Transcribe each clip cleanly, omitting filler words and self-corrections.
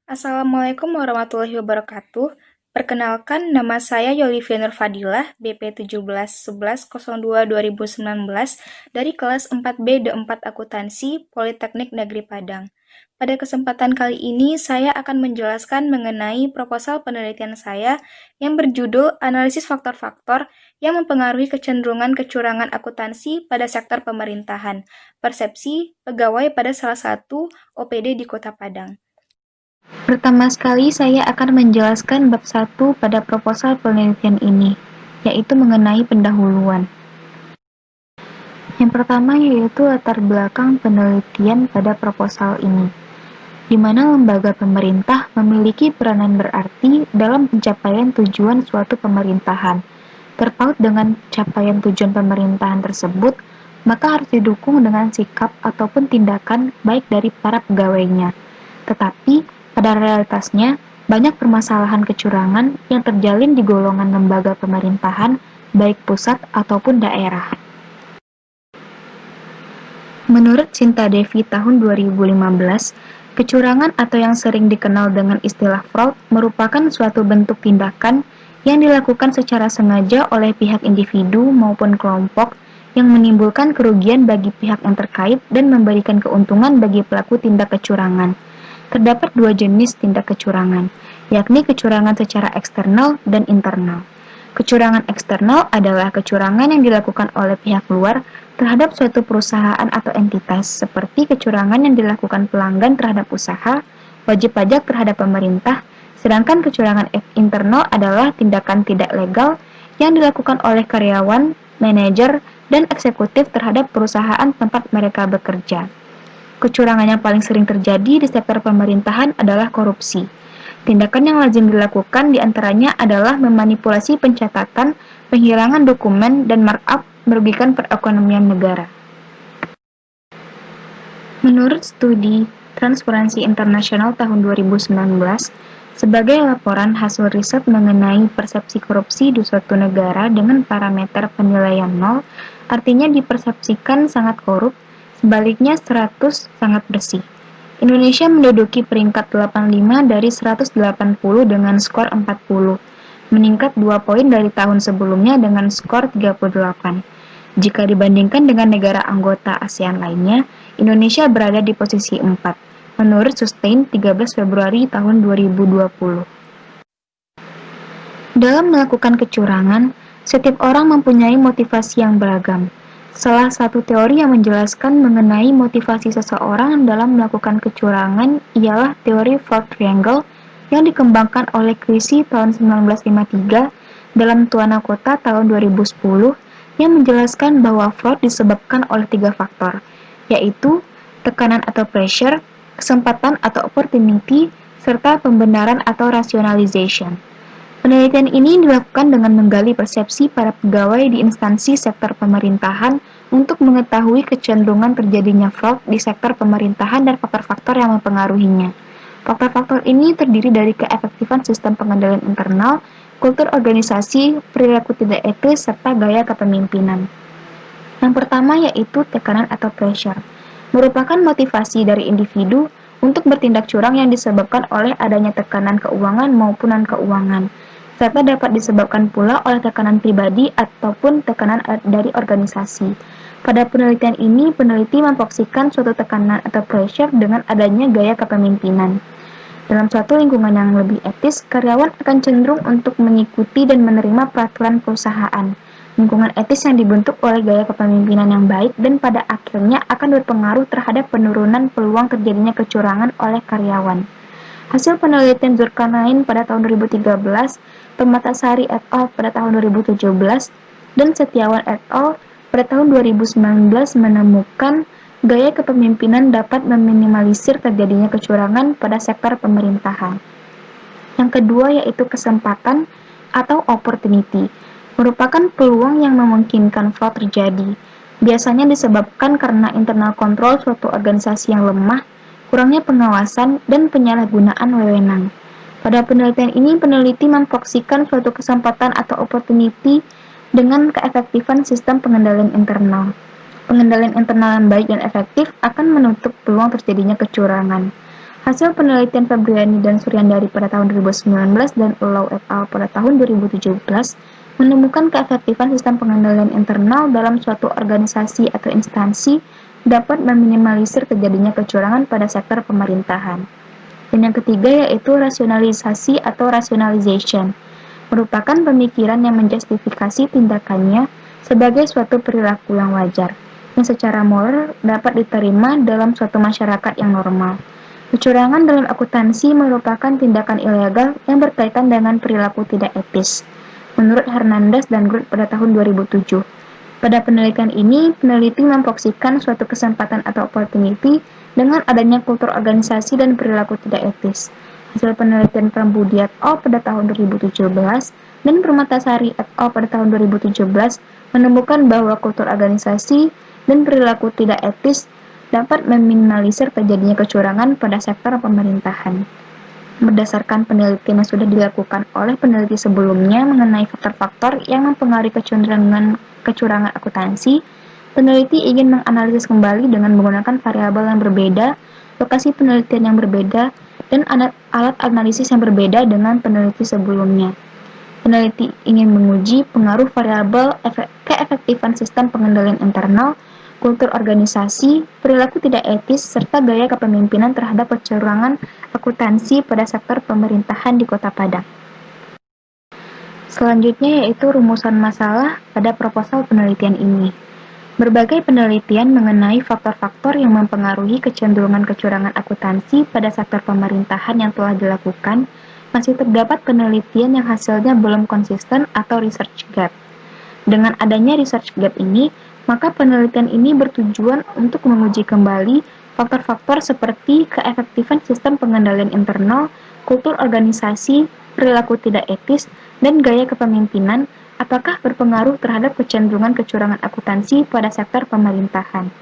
Assalamualaikum warahmatullahi wabarakatuh. Perkenalkan, nama saya Yolivia Nurfadilah, BP 171102-2019 dari kelas 4B D4 Akuntansi Politeknik Negeri Padang. Pada kesempatan kali ini, saya akan menjelaskan mengenai proposal penelitian saya yang berjudul Analisis Faktor-Faktor yang Mempengaruhi Kecenderungan Kecurangan Akuntansi pada Sektor Pemerintahan, Persepsi Pegawai pada salah satu OPD di Kota Padang. Pertama sekali saya akan menjelaskan bab 1 pada proposal penelitian ini, yaitu mengenai pendahuluan. Yang pertama yaitu latar belakang penelitian pada proposal ini, di mana lembaga pemerintah memiliki peranan berarti dalam pencapaian tujuan suatu pemerintahan. Terpaut dengan capaian tujuan pemerintahan tersebut, maka harus didukung dengan sikap ataupun tindakan baik dari para pegawainya. Tetapi, pada realitasnya, banyak permasalahan kecurangan yang terjalin di golongan lembaga pemerintahan, baik pusat ataupun daerah. Menurut Sinta Devi tahun 2015, kecurangan atau yang sering dikenal dengan istilah fraud merupakan suatu bentuk tindakan yang dilakukan secara sengaja oleh pihak individu maupun kelompok yang menimbulkan kerugian bagi pihak yang terkait dan memberikan keuntungan bagi pelaku tindak kecurangan. Terdapat dua jenis tindak kecurangan, yakni kecurangan secara eksternal dan internal. Kecurangan eksternal adalah kecurangan yang dilakukan oleh pihak luar terhadap suatu perusahaan atau entitas, seperti kecurangan yang dilakukan pelanggan terhadap usaha, wajib pajak terhadap pemerintah, sedangkan kecurangan internal adalah tindakan tidak legal yang dilakukan oleh karyawan, manajer, dan eksekutif terhadap perusahaan tempat mereka bekerja. Kecurangan yang paling sering terjadi di sektor pemerintahan adalah korupsi. Tindakan yang lazim dilakukan diantaranya adalah memanipulasi pencatatan, penghilangan dokumen, dan markup merugikan perekonomian negara. Menurut studi Transparansi Internasional tahun 2019, sebagai laporan hasil riset mengenai persepsi korupsi di suatu negara dengan parameter penilaian 0, artinya dipersepsikan sangat korup, sebaliknya 100 sangat bersih. Indonesia menduduki peringkat 85 dari 180 dengan skor 40, meningkat 2 poin dari tahun sebelumnya dengan skor 38. Jika dibandingkan dengan negara anggota ASEAN lainnya, Indonesia berada di posisi 4, menurut Sustain 13 Februari tahun 2020. Dalam melakukan kecurangan, setiap orang mempunyai motivasi yang beragam. Salah satu teori yang menjelaskan mengenai motivasi seseorang dalam melakukan kecurangan ialah teori Fraud Triangle yang dikembangkan oleh Creasy tahun 1953 dalam Tuana Kota tahun 2010 yang menjelaskan bahwa fraud disebabkan oleh 3 faktor, yaitu tekanan atau pressure, kesempatan atau opportunity, serta pembenaran atau rationalization. Penelitian ini dilakukan dengan menggali persepsi para pegawai di instansi sektor pemerintahan untuk mengetahui kecenderungan terjadinya fraud di sektor pemerintahan dan faktor-faktor yang mempengaruhinya. Faktor-faktor ini terdiri dari keefektifan sistem pengendalian internal, kultur organisasi, perilaku tidak etis, serta gaya kepemimpinan. Yang pertama yaitu tekanan atau pressure, merupakan motivasi dari individu untuk bertindak curang yang disebabkan oleh adanya tekanan keuangan maupun non-keuangan, serta dapat disebabkan pula oleh tekanan pribadi ataupun tekanan dari organisasi. Pada penelitian ini, peneliti memfokuskan suatu tekanan atau pressure dengan adanya gaya kepemimpinan. Dalam suatu lingkungan yang lebih etis, karyawan akan cenderung untuk mengikuti dan menerima peraturan perusahaan. Lingkungan etis yang dibentuk oleh gaya kepemimpinan yang baik dan pada akhirnya akan berpengaruh terhadap penurunan peluang terjadinya kecurangan oleh karyawan. Hasil penelitian Zulkarnain pada tahun 2013, Permatasari et al. Pada tahun 2017, dan Setiawan et al. Pada tahun 2019 menemukan gaya kepemimpinan dapat meminimalisir terjadinya kecurangan pada sektor pemerintahan. Yang kedua yaitu kesempatan atau opportunity, merupakan peluang yang memungkinkan fraud terjadi. Biasanya disebabkan karena internal kontrol suatu organisasi yang lemah, kurangnya pengawasan, dan penyalahgunaan wewenang. Pada penelitian ini, peneliti memfokuskan suatu kesempatan atau opportunity dengan keefektifan sistem pengendalian internal. Pengendalian internal yang baik dan efektif akan menutup peluang terjadinya kecurangan. Hasil penelitian Febriani dan Suryandari pada tahun 2019 dan Ulau et al. Pada tahun 2017 menemukan keefektifan sistem pengendalian internal dalam suatu organisasi atau instansi dapat meminimalisir terjadinya kecurangan pada sektor pemerintahan. Dan yang ketiga yaitu rasionalisasi atau rationalization, merupakan pemikiran yang menjustifikasi tindakannya sebagai suatu perilaku yang wajar, yang secara moral dapat diterima dalam suatu masyarakat yang normal. Kecurangan dalam akuntansi merupakan tindakan ilegal yang berkaitan dengan perilaku tidak etis, menurut Hernandez dan Groot pada tahun 2007. Pada penelitian ini, peneliti memproyeksikan suatu kesempatan atau opportunity dengan adanya kultur organisasi dan perilaku tidak etis. Hasil penelitian Prambudi et al. Pada tahun 2017 dan Permatasari et al. Pada tahun 2017 menemukan bahwa kultur organisasi dan perilaku tidak etis dapat meminimalisir terjadinya kecurangan pada sektor pemerintahan. Berdasarkan penelitian yang sudah dilakukan oleh peneliti sebelumnya mengenai faktor-faktor yang mempengaruhi kecurangan akuntansi, peneliti ingin menganalisis kembali dengan menggunakan variabel yang berbeda, lokasi penelitian yang berbeda, dan alat analisis yang berbeda dengan peneliti sebelumnya. Peneliti ingin menguji pengaruh variabel keefektifan sistem pengendalian internal, kultur organisasi, perilaku tidak etis, serta gaya kepemimpinan terhadap kecurangan akuntansi pada sektor pemerintahan di Kota Padang. Selanjutnya yaitu rumusan masalah pada proposal penelitian ini. Berbagai penelitian mengenai faktor-faktor yang mempengaruhi kecenderungan kecurangan akuntansi pada sektor pemerintahan yang telah dilakukan, masih terdapat penelitian yang hasilnya belum konsisten atau research gap. Dengan adanya research gap ini, maka penelitian ini bertujuan untuk menguji kembali faktor-faktor seperti keefektifan sistem pengendalian internal, kultur organisasi, perilaku tidak etis, dan gaya kepemimpinan, apakah berpengaruh terhadap kecenderungan kecurangan akuntansi pada sektor pemerintahan.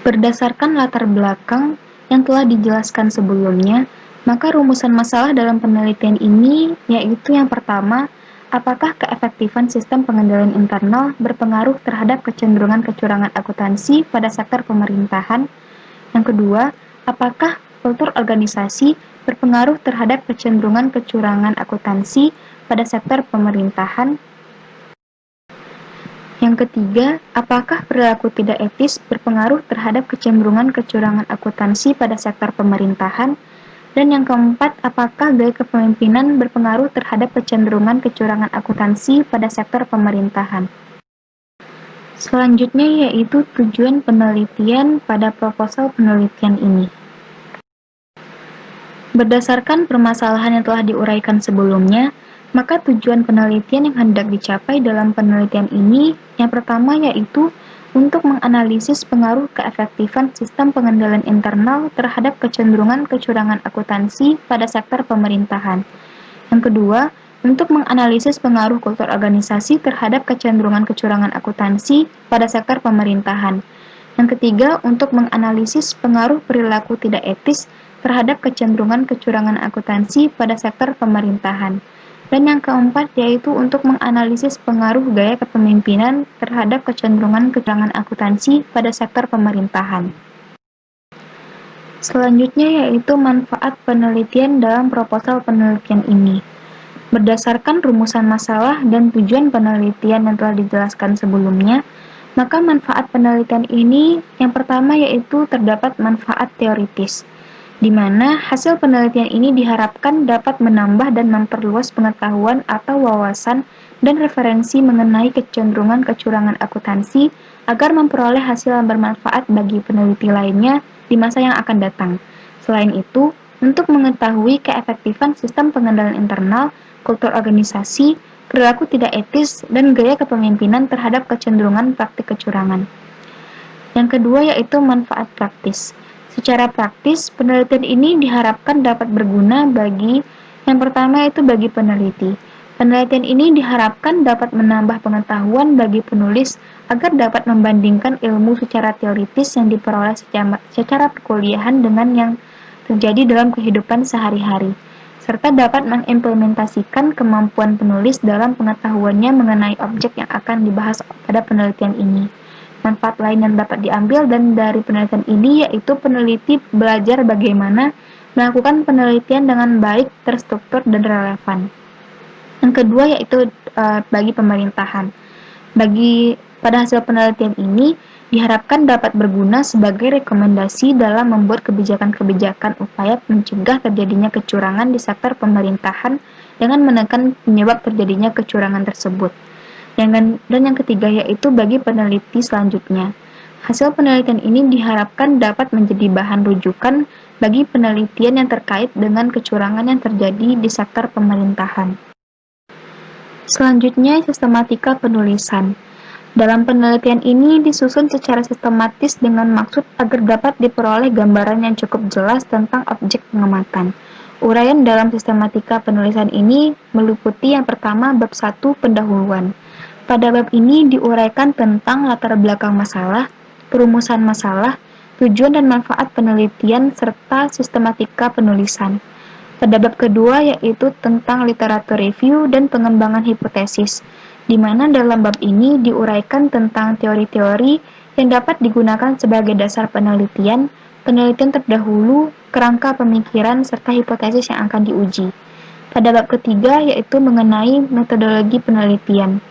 Berdasarkan latar belakang yang telah dijelaskan sebelumnya, maka rumusan masalah dalam penelitian ini yaitu yang pertama, apakah keefektifan sistem pengendalian internal berpengaruh terhadap kecenderungan kecurangan akuntansi pada sektor pemerintahan? Yang kedua, apakah kultur organisasi berpengaruh terhadap kecenderungan kecurangan akuntansi pada sektor pemerintahan? Yang ketiga, apakah perilaku tidak etis berpengaruh terhadap kecenderungan kecurangan akuntansi pada sektor pemerintahan? Dan yang keempat, apakah gaya kepemimpinan berpengaruh terhadap kecenderungan kecurangan akuntansi pada sektor pemerintahan? Selanjutnya yaitu tujuan penelitian pada proposal penelitian ini. Berdasarkan permasalahan yang telah diuraikan sebelumnya, maka tujuan penelitian yang hendak dicapai dalam penelitian ini yang pertama yaitu untuk menganalisis pengaruh keefektifan sistem pengendalian internal terhadap kecenderungan kecurangan akuntansi pada sektor pemerintahan. Yang kedua, untuk menganalisis pengaruh kultur organisasi terhadap kecenderungan kecurangan akuntansi pada sektor pemerintahan. Yang ketiga, untuk menganalisis pengaruh perilaku tidak etis terhadap kecenderungan kecurangan akuntansi pada sektor pemerintahan. Dan yang keempat yaitu untuk menganalisis pengaruh gaya kepemimpinan terhadap kecenderungan kecurangan akuntansi pada sektor pemerintahan. Selanjutnya yaitu manfaat penelitian dalam proposal penelitian ini. Berdasarkan rumusan masalah dan tujuan penelitian yang telah dijelaskan sebelumnya, maka manfaat penelitian ini yang pertama yaitu terdapat manfaat teoritis, di mana hasil penelitian ini diharapkan dapat menambah dan memperluas pengetahuan atau wawasan dan referensi mengenai kecenderungan kecurangan akuntansi agar memperoleh hasil yang bermanfaat bagi peneliti lainnya di masa yang akan datang. Selain itu, untuk mengetahui keefektifan sistem pengendalian internal, kultur organisasi, perilaku tidak etis, dan gaya kepemimpinan terhadap kecenderungan praktik kecurangan. Yang kedua yaitu manfaat praktis. Secara praktis, penelitian ini diharapkan dapat berguna bagi yang pertama yaitu bagi peneliti. Penelitian ini diharapkan dapat menambah pengetahuan bagi penulis agar dapat membandingkan ilmu secara teoritis yang diperoleh secara perkuliahan dengan yang terjadi dalam kehidupan sehari-hari, serta dapat mengimplementasikan kemampuan penulis dalam pengetahuannya mengenai objek yang akan dibahas pada penelitian ini. manfaat lain yang dapat diambil dan dari penelitian ini, yaitu peneliti belajar bagaimana melakukan penelitian dengan baik, terstruktur, dan relevan. Yang kedua yaitu bagi pemerintahan. Pada hasil penelitian ini diharapkan dapat berguna sebagai rekomendasi dalam membuat kebijakan-kebijakan upaya mencegah terjadinya kecurangan di sektor pemerintahan dengan menekan penyebab terjadinya kecurangan tersebut. Dan yang ketiga yaitu bagi peneliti selanjutnya. Hasil penelitian ini diharapkan dapat menjadi bahan rujukan bagi penelitian yang terkait dengan kecurangan yang terjadi di sektor pemerintahan. Selanjutnya, sistematika penulisan. Dalam penelitian ini disusun secara sistematis dengan maksud agar dapat diperoleh gambaran yang cukup jelas tentang objek pengamatan. Uraian dalam sistematika penulisan ini meliputi yang pertama bab 1 pendahuluan. Pada bab ini diuraikan tentang latar belakang masalah, perumusan masalah, tujuan dan manfaat penelitian, serta sistematika penulisan. Pada bab kedua yaitu tentang literatur review dan pengembangan hipotesis, di mana dalam bab ini diuraikan tentang teori-teori yang dapat digunakan sebagai dasar penelitian terdahulu, kerangka pemikiran, serta hipotesis yang akan diuji. Pada bab ketiga yaitu mengenai metodologi penelitian,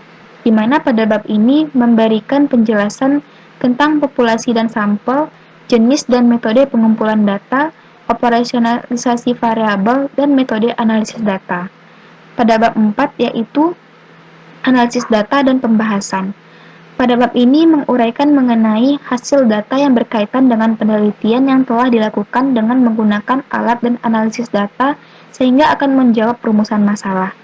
di mana pada bab ini memberikan penjelasan tentang populasi dan sampel, jenis dan metode pengumpulan data, operasionalisasi variabel, dan metode analisis data. Pada bab 4 yaitu analisis data dan pembahasan. Pada bab ini menguraikan mengenai hasil data yang berkaitan dengan penelitian yang telah dilakukan dengan menggunakan alat dan analisis data sehingga akan menjawab perumusan masalah.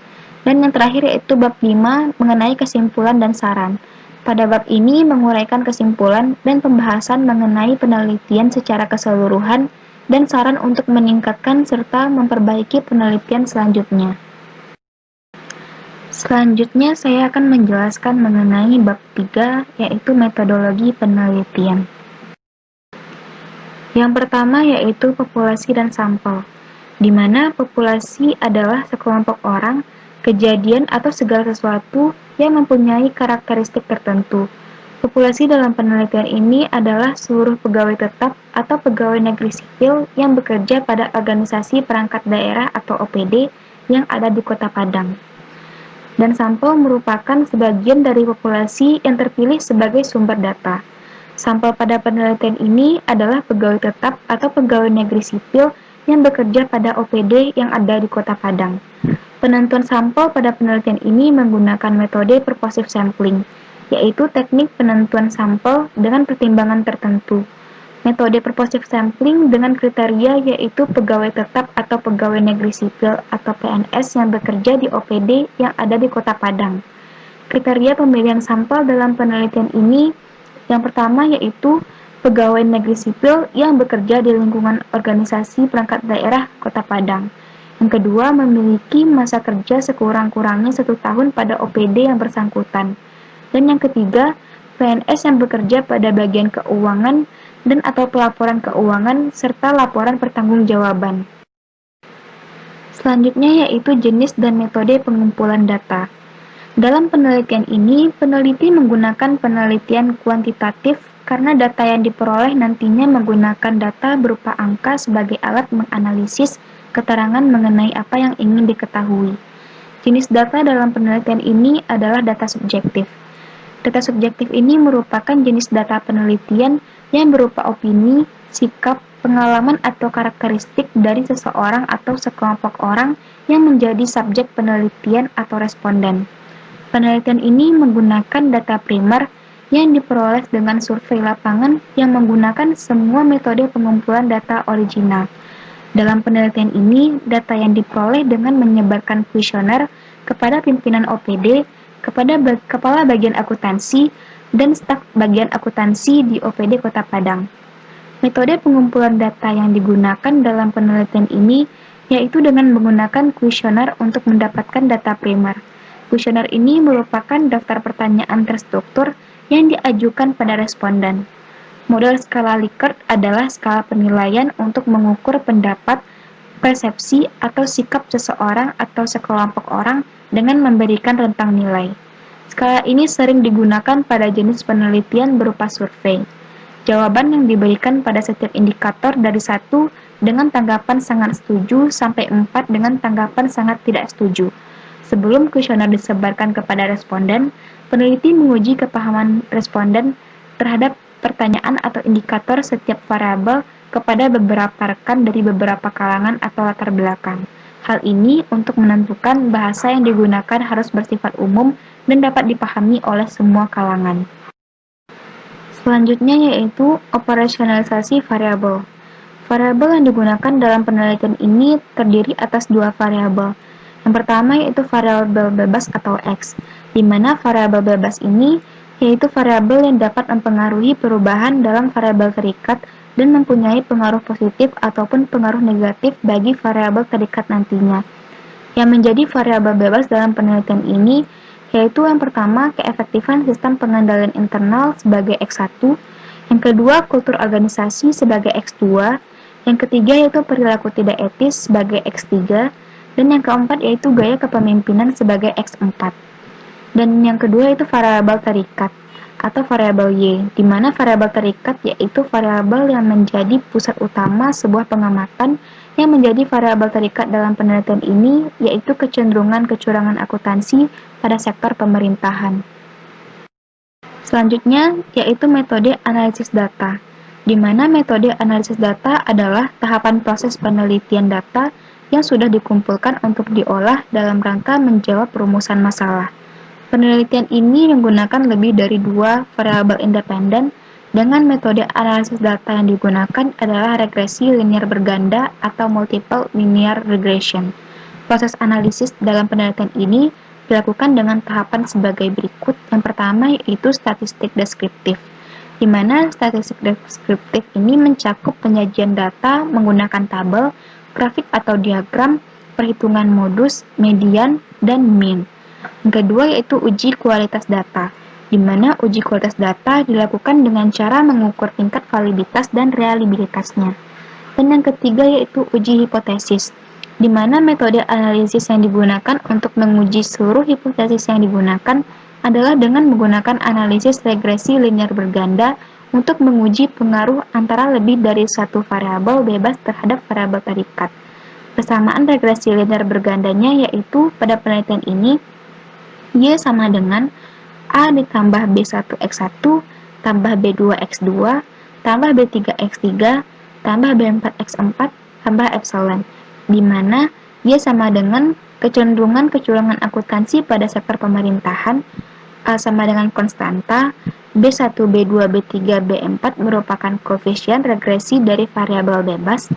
Dan yang terakhir yaitu bab 5 mengenai kesimpulan dan saran. Pada bab ini menguraikan kesimpulan dan pembahasan mengenai penelitian secara keseluruhan dan saran untuk meningkatkan serta memperbaiki penelitian selanjutnya. Selanjutnya saya akan menjelaskan mengenai bab 3 yaitu metodologi penelitian. Yang pertama yaitu populasi dan sampel, di mana populasi adalah sekelompok orang, kejadian atau segala sesuatu yang mempunyai karakteristik tertentu. Populasi dalam penelitian ini adalah seluruh pegawai tetap atau pegawai negeri sipil yang bekerja pada organisasi perangkat daerah atau OPD yang ada di Kota Padang. Dan sampel merupakan sebagian dari populasi yang terpilih sebagai sumber data. Sampel pada penelitian ini adalah pegawai tetap atau pegawai negeri sipil yang bekerja pada OPD yang ada di Kota Padang. Penentuan sampel pada penelitian ini menggunakan metode purposive sampling, yaitu teknik penentuan sampel dengan pertimbangan tertentu. Metode purposive sampling dengan kriteria yaitu pegawai tetap atau pegawai negeri sipil atau PNS yang bekerja di OPD yang ada di Kota Padang. Kriteria pemilihan sampel dalam penelitian ini yang pertama yaitu pegawai negeri sipil yang bekerja di lingkungan organisasi perangkat daerah Kota Padang. Yang kedua, memiliki masa kerja sekurang-kurangnya 1 tahun pada OPD yang bersangkutan. Dan yang ketiga, PNS yang bekerja pada bagian keuangan dan atau pelaporan keuangan serta laporan pertanggungjawaban. Selanjutnya yaitu jenis dan metode pengumpulan data. Dalam penelitian ini, peneliti menggunakan penelitian kuantitatif karena data yang diperoleh nantinya menggunakan data berupa angka sebagai alat menganalisis keterangan mengenai apa yang ingin diketahui. Jenis data dalam penelitian ini adalah data subjektif. Data subjektif ini merupakan jenis data penelitian yang berupa opini, sikap, pengalaman atau karakteristik dari seseorang atau sekelompok orang yang menjadi subjek penelitian atau responden. Penelitian ini menggunakan data primer yang diperoleh dengan survei lapangan yang menggunakan semua metode pengumpulan data original. Dalam penelitian ini, data yang diperoleh dengan menyebarkan kuesioner kepada pimpinan OPD, kepada kepala bagian akuntansi, dan staf bagian akuntansi di OPD Kota Padang. Metode pengumpulan data yang digunakan dalam penelitian ini yaitu dengan menggunakan kuesioner untuk mendapatkan data primer. Kuesioner ini merupakan daftar pertanyaan terstruktur yang diajukan pada responden. Model skala Likert adalah skala penilaian untuk mengukur pendapat, persepsi, atau sikap seseorang atau sekelompok orang dengan memberikan rentang nilai. Skala ini sering digunakan pada jenis penelitian berupa survei. Jawaban yang diberikan pada setiap indikator dari 1 dengan tanggapan sangat setuju sampai 4 dengan tanggapan sangat tidak setuju. Sebelum kuesioner disebarkan kepada responden, peneliti menguji kepahaman responden terhadap pertanyaan atau indikator setiap variabel kepada beberapa rekan dari beberapa kalangan atau latar belakang. Hal ini untuk menentukan bahasa yang digunakan harus bersifat umum dan dapat dipahami oleh semua kalangan. Selanjutnya yaitu operasionalisasi variabel. Variabel yang digunakan dalam penelitian ini terdiri atas 2 variabel. Yang pertama yaitu variabel bebas atau X, di mana variabel bebas ini yaitu variabel yang dapat mempengaruhi perubahan dalam variabel terikat dan mempunyai pengaruh positif ataupun pengaruh negatif bagi variabel terikat nantinya. Yang menjadi variabel bebas dalam penelitian ini yaitu yang pertama keefektifan sistem pengendalian internal sebagai X1, yang kedua kultur organisasi sebagai X2, yang ketiga yaitu perilaku tidak etis sebagai X3, dan yang keempat yaitu gaya kepemimpinan sebagai X4. Dan yang kedua itu variabel terikat atau variabel Y, di mana variabel terikat yaitu variabel yang menjadi pusat utama sebuah pengamatan. Yang menjadi variabel terikat dalam penelitian ini yaitu kecenderungan kecurangan akuntansi pada sektor pemerintahan. Selanjutnya yaitu metode analisis data, di mana metode analisis data adalah tahapan proses penelitian data yang sudah dikumpulkan untuk diolah dalam rangka menjawab rumusan masalah. Penelitian ini menggunakan lebih dari 2 variabel independen. Dengan metode analisis data yang digunakan adalah regresi linear berganda atau multiple linear regression. Proses analisis dalam penelitian ini dilakukan dengan tahapan sebagai berikut. Yang pertama yaitu statistik deskriptif, di mana statistik deskriptif ini mencakup penyajian data menggunakan tabel, grafik atau diagram, perhitungan modus, median, dan mean. Yang kedua yaitu uji kualitas data, di mana uji kualitas data dilakukan dengan cara mengukur tingkat validitas dan reliabilitasnya. Dan yang ketiga yaitu uji hipotesis, di mana metode analisis yang digunakan untuk menguji seluruh hipotesis yang digunakan adalah dengan menggunakan analisis regresi linear berganda untuk menguji pengaruh antara lebih dari 1 variabel bebas terhadap variabel terikat. Persamaan regresi linear bergandanya yaitu pada penelitian ini Y sama dengan A ditambah B1X1 tambah B2X2 tambah B3X3 tambah B4X4 tambah epsilon, di mana Y sama dengan kecenderungan kecurangan akuntansi pada sektor pemerintahan, A sama dengan konstanta, B1, B2, B3, B4 merupakan koefisien regresi dari variabel bebas,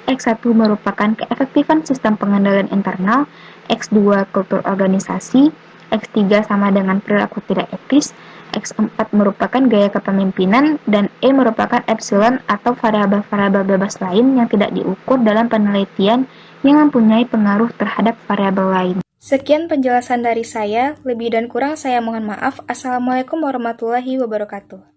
X1 merupakan keefektifan sistem pengendalian internal, X2 kultur organisasi, X3 sama dengan perilaku tidak etis, X4 merupakan gaya kepemimpinan, dan E merupakan epsilon atau variabel-variabel bebas lain yang tidak diukur dalam penelitian yang mempunyai pengaruh terhadap variabel lain. Sekian penjelasan dari saya, lebih dan kurang saya mohon maaf. Assalamualaikum warahmatullahi wabarakatuh.